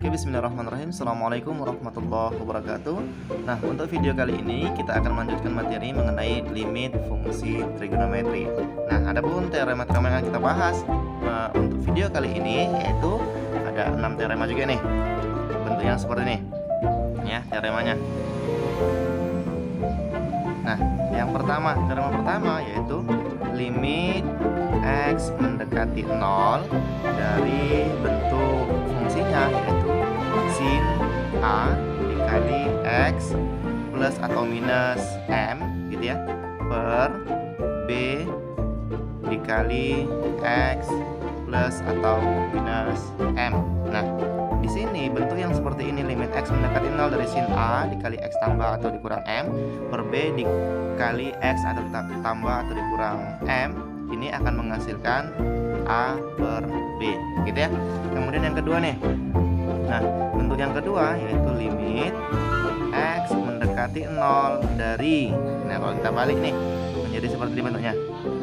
Oke, bismillahirrahmanirrahim. Assalamualaikum warahmatullahi wabarakatuh. Nah, untuk video kali ini kita akan melanjutkan materi mengenai limit fungsi trigonometri. Nah, adapun teorema-teorema yang kita bahas untuk video kali ini yaitu ada 6 teorema juga nih. Bentuknya seperti ini. Ya, teoremanya. Nah, teorema pertama yaitu limit X mendekati 0 dari bentuk fungsinya yaitu sin A dikali X plus atau minus M gitu ya, per B dikali X plus atau minus M. Nah, di sini bentuk yang seperti ini, limit X mendekati 0 dari sin A dikali X tambah atau dikurang M per B dikali X atau tambah atau dikurang M, ini akan menghasilkan A per B gitu ya. Kemudian yang kedua nih, nah bentuk yang kedua yaitu limit X mendekati 0 dari, nah kalau kita balik nih menjadi seperti ini bentuknya,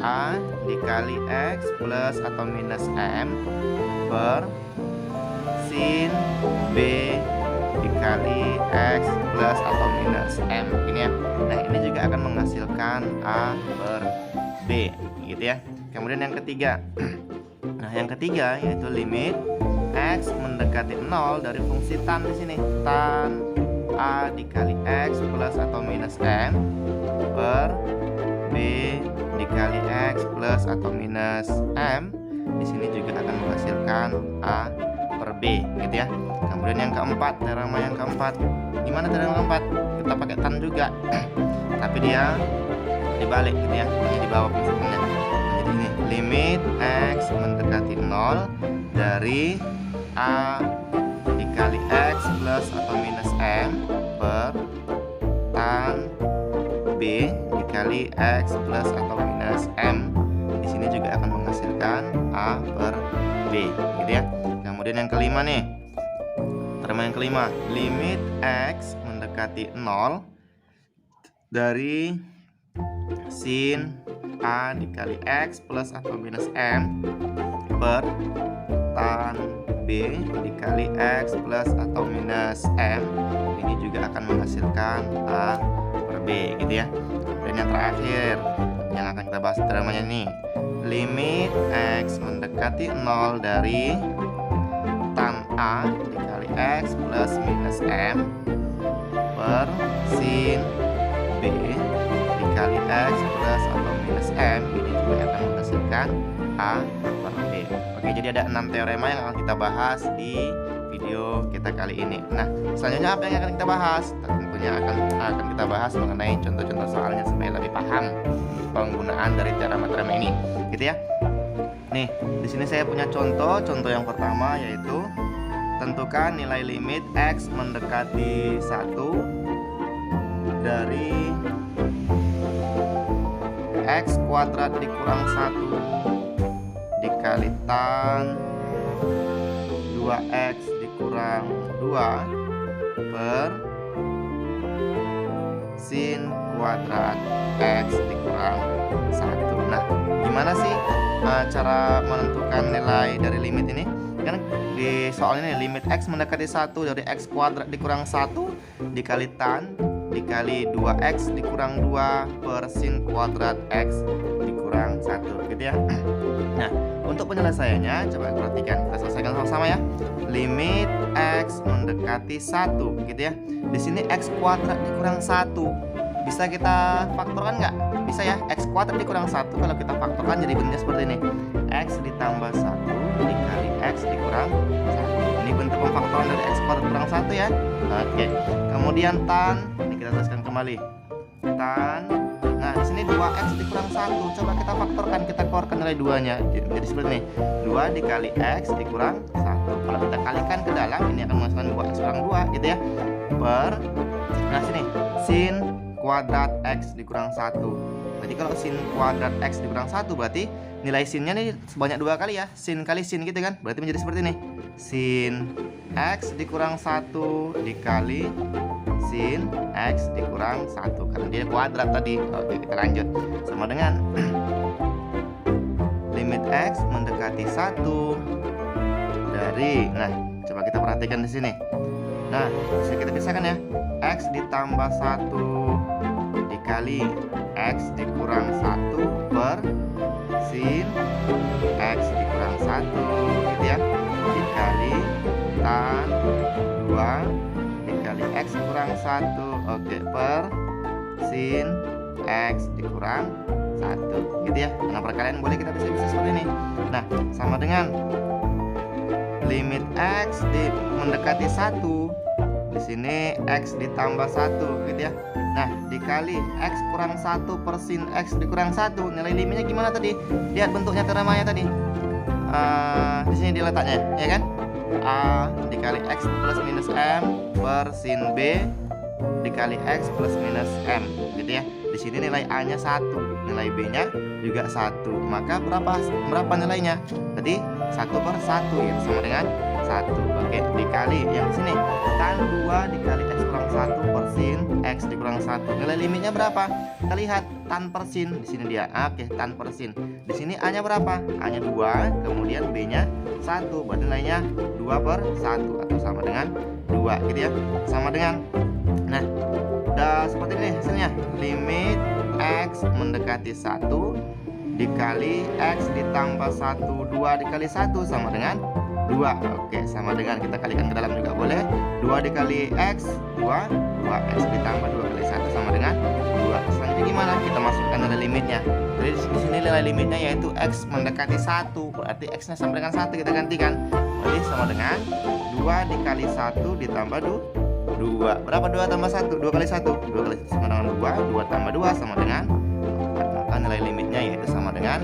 A dikali X plus atau minus M per sin B dikali X plus atau minus M ini ya. Nah, ini juga akan menghasilkan A per B gitu ya. Kemudian yang ketiga, nah yang ketiga yaitu limit X mendekati 0 dari fungsi tan di sini, tan A dikali X plus atau minus M per B dikali X plus atau minus M. Di sini juga akan menghasilkan A per B gitu ya. Kemudian yang keempat, teorema yang keempat, gimana teorema keempat? Kita pakai tan juga tapi dia dibalik gitu ya, hanya di bawah fungsinya. Jadi ini limit X mendekati 0 dari A dikali X plus atau minus M per tan B dikali X plus atau minus M. Di sini juga akan menghasilkan A per B gitu ya. Kemudian yang kelima nih, teorema yang kelima, limit X mendekati 0 dari sin A dikali X plus atau minus M per tan B dikali X plus atau minus M. Ini juga akan menghasilkan A per B gitu ya. Dan yang terakhir yang akan kita bahas teoremanya nih, limit X mendekati 0 dari tan A dikali X plus minus M per sin B dikali X plus atau minus M. Ini juga akan menghasilkan A per B. Oke, jadi ada 6 teorema yang akan kita bahas di video kita kali ini. Nah, selanjutnya apa yang akan kita bahas? Tentunya akan kita bahas mengenai contoh-contoh soalnya supaya lebih paham penggunaan dari teorema-teorema ini gitu ya. Nih, di sini saya punya contoh yang pertama yaitu tentukan nilai limit X mendekati 1 dari X kuadrat dikurang 1 dikali tan 2X dikurang 2 per sin kuadrat X dikurang 1. Nah, gimana sih cara menentukan nilai dari limit ini? Kan di soal ini limit X mendekati 1 dari X kuadrat dikurang 1 dikali tan dikali 2X dikurang 2 per sin kuadrat X dikurang 1 gitu ya. Nah, untuk penyelesaiannya coba perhatikan, kita selesaikan sama-sama ya. Limit X mendekati 1 gitu ya. Di sini X kuadrat dikurang 1 bisa kita faktorkan nggak? Bisa ya, X kuadrat dikurang 1 kalau kita faktorkan jadi bentuknya seperti ini, X ditambah 1 dikali X dikurang 1. Ini bentuk pemfaktoran dari X kuadrat kurang 1 ya. Oke, kemudian tan, ini kita tuliskan kembali tan, nah di sini 2X dikurang 1, coba kita faktorkan, kita keluarkan nilai 2 nya jadi seperti ini, 2 dikali X dikurang 1. Kalau kita kalikan ke dalam, ini akan menghasilkan 2X kurang 2 gitu ya, per, nah sini sin kuadrat X dikurang 1. Berarti kalau sin kuadrat X dikurang 1 berarti nilai sinnya nih sebanyak 2 kali ya, sin kali sin gitu kan, berarti menjadi seperti ini, sin X dikurang 1 dikali sin X dikurang 1 karena dia kuadrat tadi. Oke, kita lanjut sama dengan limit X mendekati 1 dari, nah coba Coba kita perhatikan di sini. Nah, bisa kita pisahkan ya. X ditambah 1 dikali X dikurang 1 per sin X dikurang 1 gitu ya, dikali tan 2 dikali X kurang 1, oke, per sin X dikurang 1 gitu ya. Nah, perkalian boleh kita bisa seperti ini. Nah, sama dengan limit X mendekati 1, di sini X ditambah 1 gitu ya. Nah, dikali X kurang 1 per sin X dikurang 1. Nilai limitnya gimana tadi? Lihat bentuknya teramanya tadi. Di sini diletaknya, ya kan? A dikali X plus minus M per sin B dikali X plus minus M gitu ya. Di sini nilai A-nya 1, nilai B-nya juga 1. Maka berapa nilainya? Tadi 1 per 1 ya, sama dengan 1. Oke, dikali yang sini tan 2 dikali X kurang 1 per sin X dikurang 1. Nilai limitnya berapa? Kita lihat tan per sin di sini dia. Oke, tan per sin. Di sini A-nya berapa? A-nya 2, kemudian B-nya 1. Berarti nilainya 2 per 1 atau sama dengan 2 gitu ya. Sama dengan, nah, udah seperti ini hasilnya. Limit X mendekati 1 dikali X ditambah 1, 2 dikali 1 sama dengan 2. Oke, sama dengan, kita kalikan ke dalam juga boleh. 2 dikali X 2, 2X ditambah 2 kali 1 sama dengan 2. Selanjutnya gimana? Kita masukkan nilai limitnya. Jadi di sini nilai limitnya yaitu X mendekati 1, berarti X-nya sama dengan 1, kita gantikan. Berarti sama dengan 2 dikali 1 ditambah 2. Berapa 2 tambah 1? 2 kali 1. 2 kali 1 sama dengan 2. 2 tambah 2 sama dengan 4. Maka nilai limitnya yaitu sama dengan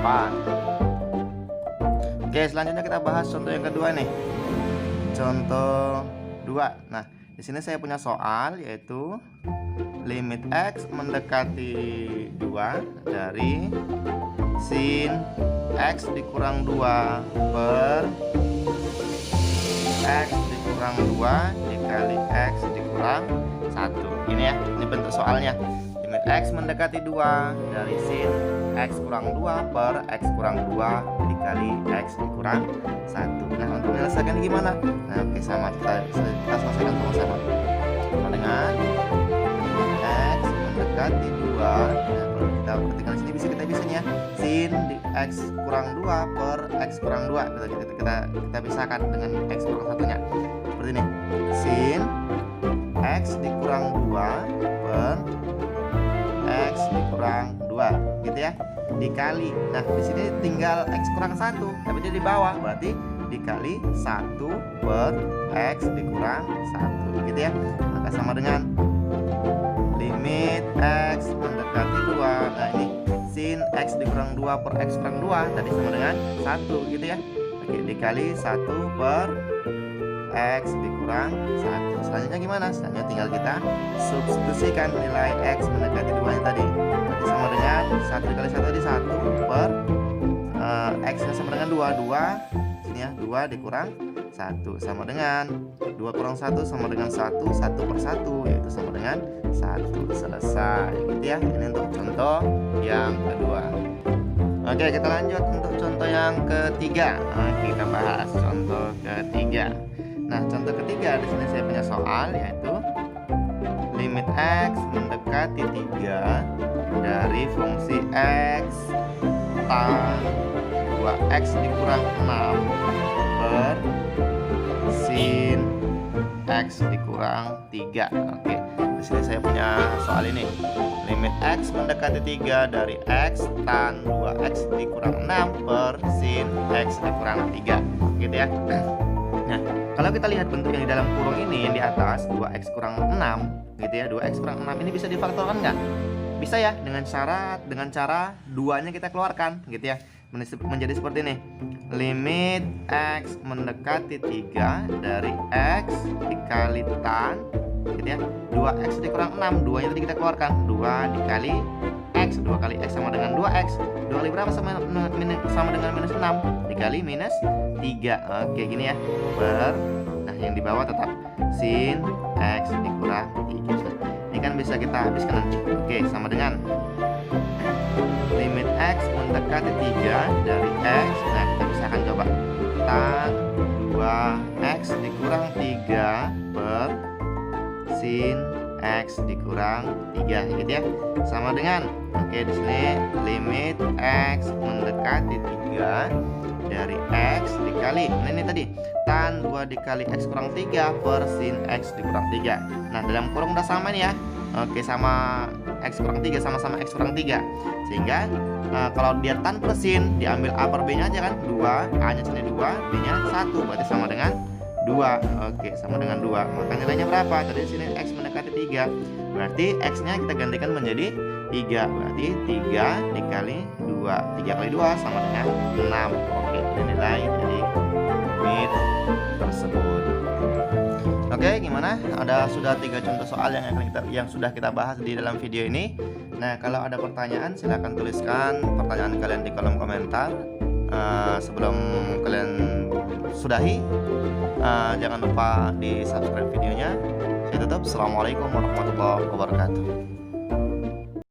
4. Oke, selanjutnya kita bahas contoh yang kedua nih. Contoh 2. Nah, di sini saya punya soal yaitu limit X mendekati 2 dari sin X dikurang 2 per X dikurang 2 dikali X dikurang 1. Ini ya, ini bentuk soalnya. Limit X mendekati 2 dari sin X kurang 2 per X kurang 2 dikali X dikurang 1. Nah, untuk menyelesaikan gimana? Nah, oke, sama kita selesaikan sama-sama. Sama dengan X mendekati 2. Nah, kalau kita perhatikan sini bisa nih ya. Sin di X kurang 2 per X kurang 2. Kita pisahkan dengan X kurang 1-nya. Seperti ini. Sin X dikurang 2 per X dikurang 2 gitu ya, dikali. Nah, di sini tinggal X kurang 1, tapi dia di bawah, berarti dikali 1 per X dikurang 1 gitu ya. Maka sama dengan limit X mendekati 2. Nah, ini sin X dikurang 2 per X kurang 2 tadi sama dengan 1 gitu ya. Oke, dikali 1 per X dikurang 1. Selanjutnya gimana? Selanjutnya tinggal kita substitusikan nilai X mendekati 2 yang tadi. Berarti sama dengan 1 dikali 1 tadi 1 per X nya sama dengan 2. 2 sini ya, 2 dikurang 1 sama dengan 2 kurang 1 sama dengan 1. 1 per 1 yaitu sama dengan 1. Selesai gitu ya. Ini untuk contoh yang kedua. Oke, kita lanjut untuk contoh yang ketiga. Kita bahas contoh ketiga. Nah, contoh ketiga di sini saya punya soal yaitu limit X mendekati 3 dari fungsi X tan 2X dikurang 6 per sin X dikurang 3. Oke, di sini saya punya soal ini. Limit X mendekati 3 dari X tan 2X dikurang 6 per sin X dikurang 3 gitu ya. Nah, kalau kita lihat bentuk yang di dalam kurung ini yang di atas 2X kurang 6 gitu ya. 2X kurang 6 ini bisa difaktorkan nggak? Bisa ya, dengan cara 2-nya kita keluarkan gitu ya. Menjadi seperti ini. Limit X mendekati 3 dari X dikali tan gitu ya. 2X dikurang 6, 2-nya tadi kita keluarkan. 2 dikali X, 2 kali X sama dengan 2X. 2 kali berapa sama dengan minus 6? Dikali minus 3. Oke, gini ya. Nah, yang di bawah tetap sin X dikurang 3. Ini kan bisa kita habiskan nanti. Oke, sama dengan limit X mendekati 3 dari X. Nah, kita pisahkan coba. Tan 2 2x dikurang 3 per sin x dikurang 3 gitu ya. Sama dengan di sini limit x mendekati 3 dari x dikali ini tadi tan 2 dikali x kurang 3 per sin x dikurang 3. Nah, dalam kurung udah sama nih ya. Sama x kurang 3 sama-sama x kurang 3. Sehingga kalau dia tan per sin diambil a per b nya aja kan, 2, a nya sini 2, b nya 1, berarti sama dengan 2. Sama dengan 2. Maka nilainya berapa? Tadi di sini x mendekati 3. Berarti x nya kita gantikan menjadi 3. Berarti 3 dikali 2. 3 kali 2 sama dengan 6. Ini nilai dari limit tersebut. Gimana? Sudah 3 contoh soal yang sudah kita bahas di dalam video ini. Nah, kalau ada pertanyaan silahkan tuliskan pertanyaan kalian di kolom komentar. Sebelum kalian sudahi, jangan lupa di subscribe videonya. Saya tutup. Assalamualaikum warahmatullahi wabarakatuh.